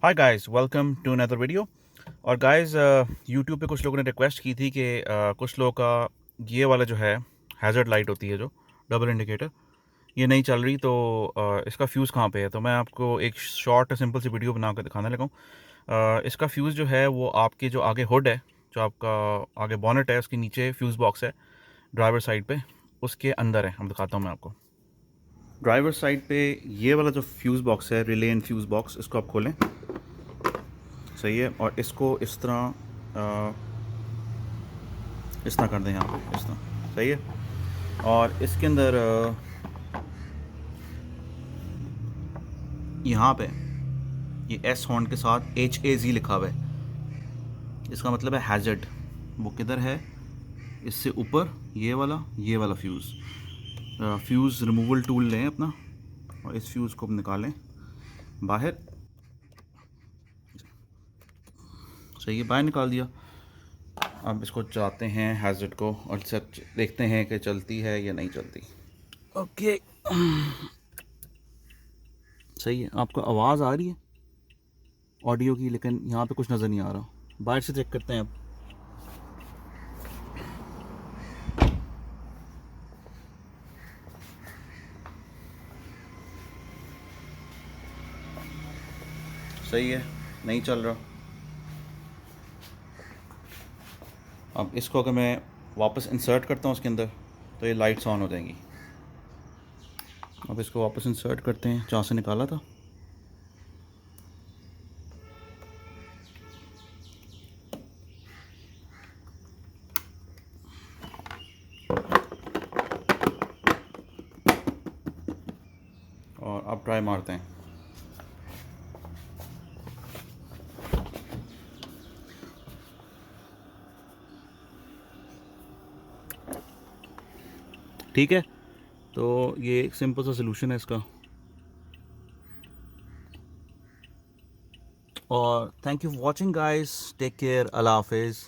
Hi guys, welcome to another video. और guys, YouTube पे कुछ लोगों ने रिक्वेस्ट की थी कि कुछ लोगों का ये वाला जो है हैज़र्ड लाइट होती है जो डबल इंडिकेटर, ये नहीं चल रही, तो इसका फ्यूज़ कहाँ पे है। तो मैं आपको एक शॉर्ट सिंपल सी वीडियो बना कर दिखाने लगा हूँ। इसका फ्यूज़ जो है वो आपके जो आगे हुड है, जो आपका आगे बॉनेट है, उसके नीचे फ्यूज़ बॉक्स है ड्राइवर साइड पे, उसके अंदर है। हम दिखाता हूँ मैं आपको। ड्राइवर साइड पे ये वाला जो फ्यूज़ बॉक्स है, रिले एंड फ्यूज़ बॉक्स, इसको आप खोलें। सही है। और इसको इस तरह कर दें यहाँ पे, इस तरह। सही है। और इसके अंदर यहाँ पे ये एस हॉर्न के साथ HAZ लिखा हुआ है। इसका मतलब है हैज़र्ड। वो किधर है? इससे ऊपर ये वाला फ्यूज़ रिमूवल टूल लें अपना, और इस फ्यूज़ को निकालें बाहर। सही है, बाहर निकाल दिया। अब इसको चलाते हैं हैज़र्ड को, और सच देखते हैं कि चलती है या नहीं चलती। ओके, सही है। आपको आवाज़ आ रही है ऑडियो की, लेकिन यहाँ पे कुछ नज़र नहीं आ रहा। बाहर से चेक करते हैं अब। सही है, नहीं चल रहा। अब इसको अगर मैं वापस इंसर्ट करता हूँ उसके अंदर, तो ये लाइट्स ऑन हो जाएंगी। अब इसको वापस इंसर्ट करते हैं जहाँ से निकाला था। और अब ट्राई मारते हैं। ठीक है, तो ये एक सिंपल सा सोल्यूशन है इसका। और thank you for watching guys, take care, अल्लाह हाफिज़।